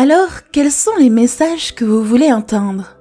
Alors, quels sont les messages que vous voulez entendre?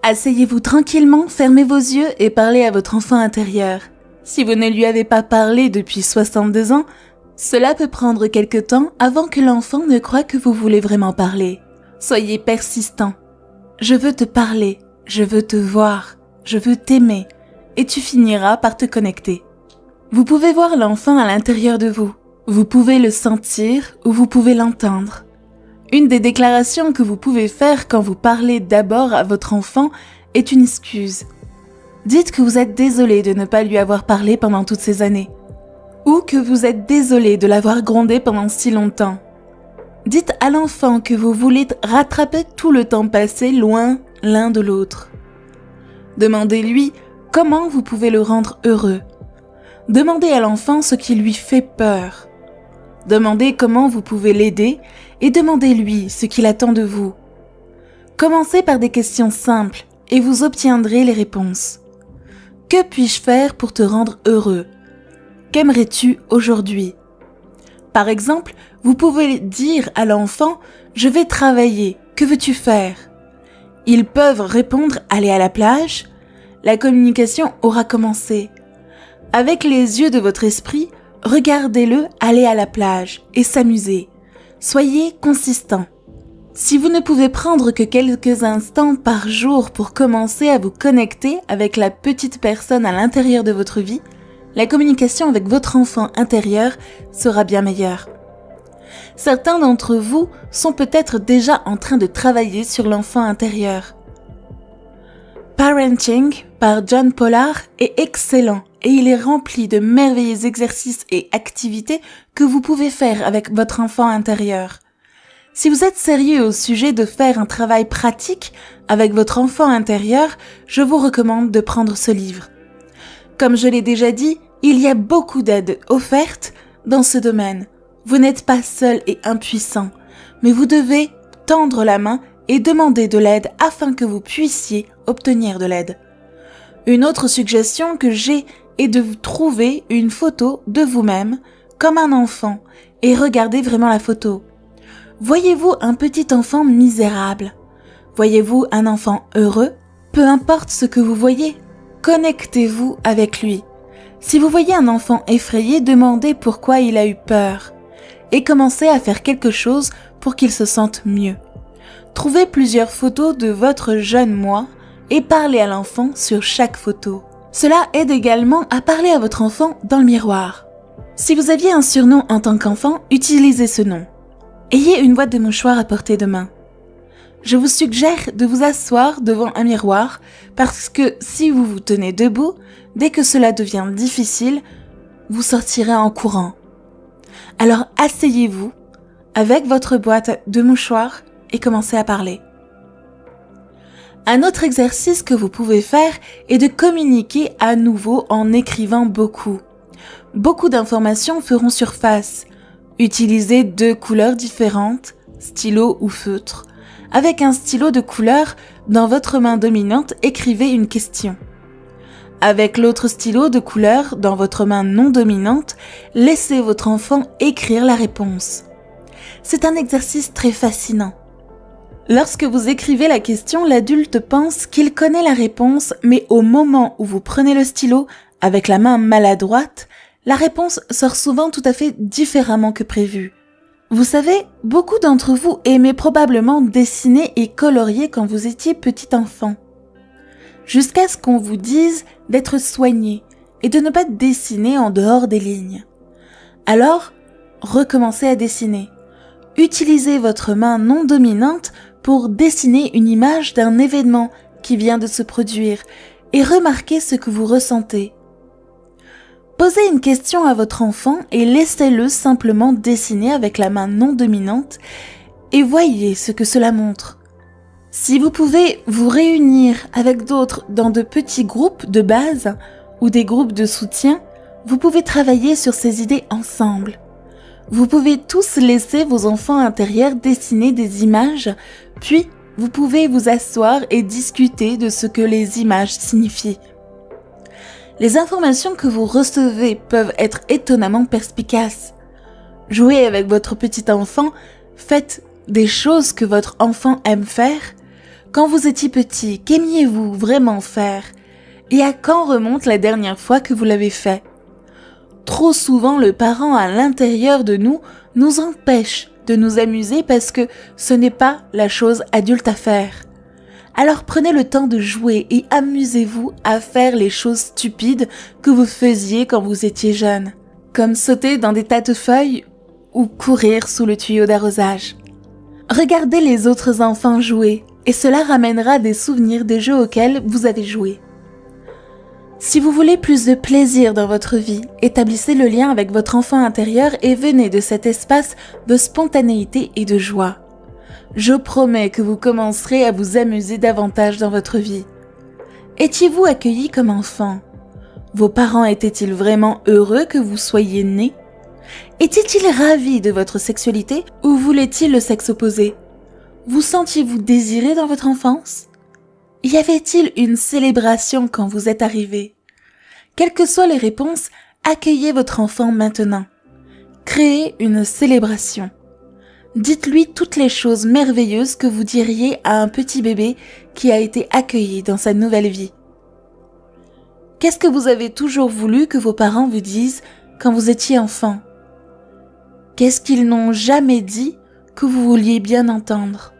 Asseyez-vous tranquillement, fermez vos yeux et parlez à votre enfant intérieur. Si vous ne lui avez pas parlé depuis 62 ans, cela peut prendre quelque temps avant que l'enfant ne croie que vous voulez vraiment parler. Soyez persistant. Je veux te parler, je veux te voir, je veux t'aimer, et tu finiras par te connecter. Vous pouvez voir l'enfant à l'intérieur de vous. Vous pouvez le sentir ou vous pouvez l'entendre. Une des déclarations que vous pouvez faire quand vous parlez d'abord à votre enfant est une excuse. Dites que vous êtes désolé de ne pas lui avoir parlé pendant toutes ces années, ou que vous êtes désolé de l'avoir grondé pendant si longtemps. Dites à l'enfant que vous voulez rattraper tout le temps passé loin l'un de l'autre. Demandez-lui comment vous pouvez le rendre heureux. Demandez à l'enfant ce qui lui fait peur. Demandez comment vous pouvez l'aider et demandez-lui ce qu'il attend de vous. Commencez par des questions simples et vous obtiendrez les réponses. Que puis-je faire pour te rendre heureux? Qu'aimerais-tu aujourd'hui? Par exemple, vous pouvez dire à l'enfant « Je vais travailler, que veux-tu faire ?» Ils peuvent répondre « Aller à la plage ?» La communication aura commencé. Avec les yeux de votre esprit, regardez-le aller à la plage et s'amuser. Soyez consistant. Si vous ne pouvez prendre que quelques instants par jour pour commencer à vous connecter avec la petite personne à l'intérieur de votre vie, la communication avec votre enfant intérieur sera bien meilleure. Certains d'entre vous sont peut-être déjà en train de travailler sur l'enfant intérieur. Parenting par John Pollard est excellent et il est rempli de merveilleux exercices et activités que vous pouvez faire avec votre enfant intérieur. Si vous êtes sérieux au sujet de faire un travail pratique avec votre enfant intérieur, je vous recommande de prendre ce livre. Comme je l'ai déjà dit, il y a beaucoup d'aides offertes dans ce domaine. Vous n'êtes pas seul et impuissant, mais vous devez tendre la main et demander de l'aide afin que vous puissiez obtenir de l'aide. Une autre suggestion que j'ai est de vous trouver une photo de vous-même comme un enfant et regardez vraiment la photo. Voyez-vous un petit enfant misérable? Voyez-vous un enfant heureux? Peu importe ce que vous voyez, connectez-vous avec lui. Si vous voyez un enfant effrayé, demandez pourquoi il a eu peur et commencez à faire quelque chose pour qu'il se sente mieux. Trouvez plusieurs photos de votre jeune moi et parlez à l'enfant sur chaque photo. Cela aide également à parler à votre enfant dans le miroir. Si vous aviez un surnom en tant qu'enfant, utilisez ce nom. Ayez une boîte de mouchoirs à portée de main. Je vous suggère de vous asseoir devant un miroir parce que si vous vous tenez debout, dès que cela devient difficile, vous sortirez en courant. Alors asseyez-vous avec votre boîte de mouchoirs et commencez à parler. Un autre exercice que vous pouvez faire est de communiquer à nouveau en écrivant beaucoup. Beaucoup d'informations feront surface. Utilisez 2 couleurs différentes, stylo ou feutre. Avec un stylo de couleur, dans votre main dominante, écrivez une question. Avec l'autre stylo de couleur, dans votre main non dominante, laissez votre enfant écrire la réponse. C'est un exercice très fascinant. Lorsque vous écrivez la question, l'adulte pense qu'il connaît la réponse, mais au moment où vous prenez le stylo avec la main maladroite, la réponse sort souvent tout à fait différemment que prévu. Vous savez, beaucoup d'entre vous aimaient probablement dessiner et colorier quand vous étiez petit enfant. Jusqu'à ce qu'on vous dise d'être soigné et de ne pas dessiner en dehors des lignes. Alors, recommencez à dessiner. Utilisez votre main non dominante pour dessiner une image d'un événement qui vient de se produire et remarquez ce que vous ressentez. Posez une question à votre enfant et laissez-le simplement dessiner avec la main non dominante et voyez ce que cela montre. Si vous pouvez vous réunir avec d'autres dans de petits groupes de base ou des groupes de soutien, vous pouvez travailler sur ces idées ensemble. Vous pouvez tous laisser vos enfants intérieurs dessiner des images, puis vous pouvez vous asseoir et discuter de ce que les images signifient. Les informations que vous recevez peuvent être étonnamment perspicaces. Jouez avec votre petit enfant, faites des choses que votre enfant aime faire? Quand vous étiez petit, qu'aimiez-vous vraiment faire? Et à quand remonte la dernière fois que vous l'avez fait? Trop souvent, le parent à l'intérieur de nous empêche de nous amuser parce que ce n'est pas la chose adulte à faire. Alors prenez le temps de jouer et amusez-vous à faire les choses stupides que vous faisiez quand vous étiez jeune, comme sauter dans des tas de feuilles ou courir sous le tuyau d'arrosage. Regardez les autres enfants jouer et cela ramènera des souvenirs des jeux auxquels vous avez joué. Si vous voulez plus de plaisir dans votre vie, établissez le lien avec votre enfant intérieur et venez de cet espace de spontanéité et de joie. Je promets que vous commencerez à vous amuser davantage dans votre vie. Étiez-vous accueilli comme enfant? Vos parents étaient-ils vraiment heureux que vous soyez né? Étaient-ils ravis de votre sexualité ou voulaient-ils le sexe opposé? Vous sentiez-vous désiré dans votre enfance? Y avait-il une célébration quand vous êtes arrivé? Quelles que soient les réponses, accueillez votre enfant maintenant. Créez une célébration. Dites-lui toutes les choses merveilleuses que vous diriez à un petit bébé qui a été accueilli dans sa nouvelle vie. Qu'est-ce que vous avez toujours voulu que vos parents vous disent quand vous étiez enfant? Qu'est-ce qu'ils n'ont jamais dit que vous vouliez bien entendre?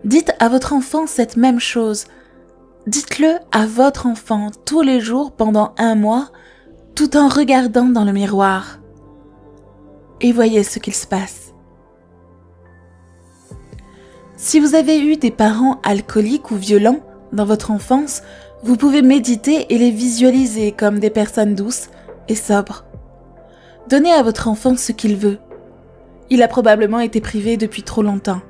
Dites à votre enfant cette même chose. Dites-le à votre enfant tous les jours pendant 1 mois, tout en regardant dans le miroir. Et voyez ce qu'il se passe. Si vous avez eu des parents alcooliques ou violents dans votre enfance, vous pouvez méditer et les visualiser comme des personnes douces et sobres. Donnez à votre enfant ce qu'il veut. Il a probablement été privé depuis trop longtemps.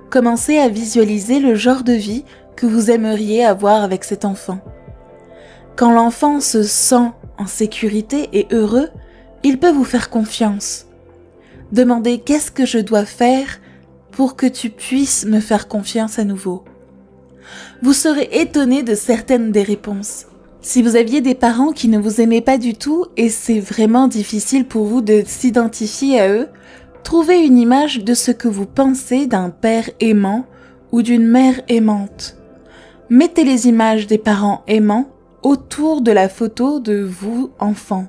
Commencez à visualiser le genre de vie que vous aimeriez avoir avec cet enfant. Quand l'enfant se sent en sécurité et heureux, il peut vous faire confiance. Demandez qu'est-ce que je dois faire pour que tu puisses me faire confiance à nouveau. Vous serez étonné de certaines des réponses. Si vous aviez des parents qui ne vous aimaient pas du tout et c'est vraiment difficile pour vous de s'identifier à eux, trouvez une image de ce que vous pensez d'un père aimant ou d'une mère aimante. Mettez les images des parents aimants autour de la photo de vous, enfant.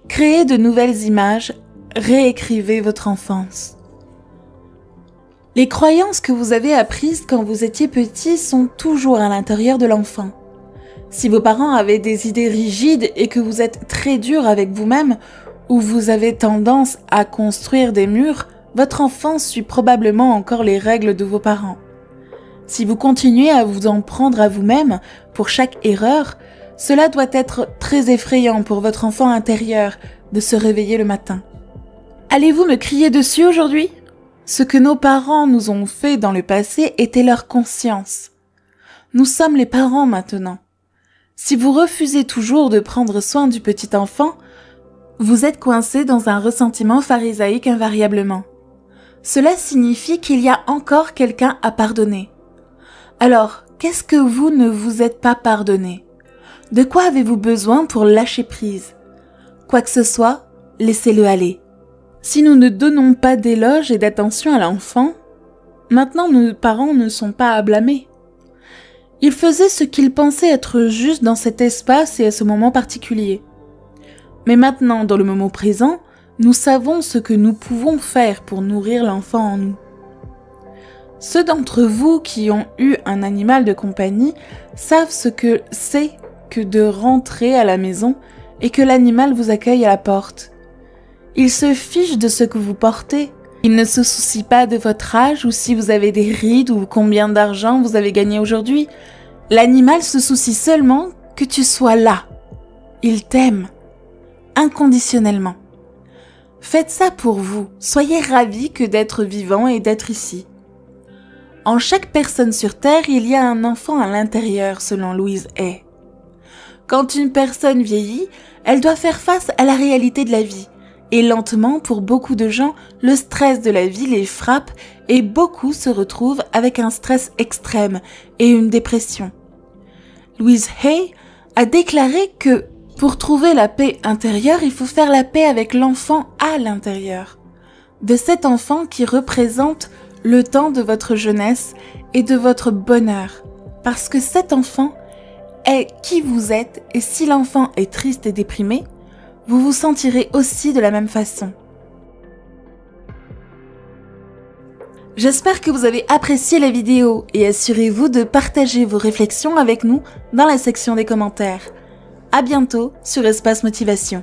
Créez de nouvelles images, réécrivez votre enfance. Les croyances que vous avez apprises quand vous étiez petit sont toujours à l'intérieur de l'enfant. Si vos parents avaient des idées rigides et que vous êtes très dur avec vous-même, ou vous avez tendance à construire des murs, votre enfant suit probablement encore les règles de vos parents. Si vous continuez à vous en prendre à vous-même pour chaque erreur, cela doit être très effrayant pour votre enfant intérieur de se réveiller le matin. Allez-vous me crier dessus aujourd'hui? Ce que nos parents nous ont fait dans le passé était leur conscience. Nous sommes les parents maintenant. Si vous refusez toujours de prendre soin du petit enfant, vous êtes coincé dans un ressentiment pharisaïque invariablement. Cela signifie qu'il y a encore quelqu'un à pardonner. Alors, qu'est-ce que vous ne vous êtes pas pardonné? De quoi avez-vous besoin pour lâcher prise? Quoi que ce soit, laissez-le aller. Si nous ne donnons pas d'éloge et d'attention à l'enfant, maintenant nos parents ne sont pas à blâmer. Ils faisaient ce qu'ils pensaient être juste dans cet espace et à ce moment particulier. Mais maintenant, dans le moment présent, nous savons ce que nous pouvons faire pour nourrir l'enfant en nous. Ceux d'entre vous qui ont eu un animal de compagnie savent ce que c'est que de rentrer à la maison et que l'animal vous accueille à la porte. Il se fiche de ce que vous portez. Il ne se soucie pas de votre âge ou si vous avez des rides ou combien d'argent vous avez gagné aujourd'hui. L'animal se soucie seulement que tu sois là. Il t'aime. Inconditionnellement. Faites ça pour vous, soyez ravis que d'être vivant et d'être ici. En chaque personne sur Terre, il y a un enfant à l'intérieur, selon Louise Hay. Quand une personne vieillit, elle doit faire face à la réalité de la vie. Et lentement, pour beaucoup de gens, le stress de la vie les frappe et beaucoup se retrouvent avec un stress extrême et une dépression. Louise Hay a déclaré que pour trouver la paix intérieure, il faut faire la paix avec l'enfant à l'intérieur. de cet enfant qui représente le temps de votre jeunesse et de votre bonheur. Parce que cet enfant est qui vous êtes et si l'enfant est triste et déprimé, vous vous sentirez aussi de la même façon. J'espère que vous avez apprécié la vidéo et assurez-vous de partager vos réflexions avec nous dans la section des commentaires. À bientôt sur Espace Motivation.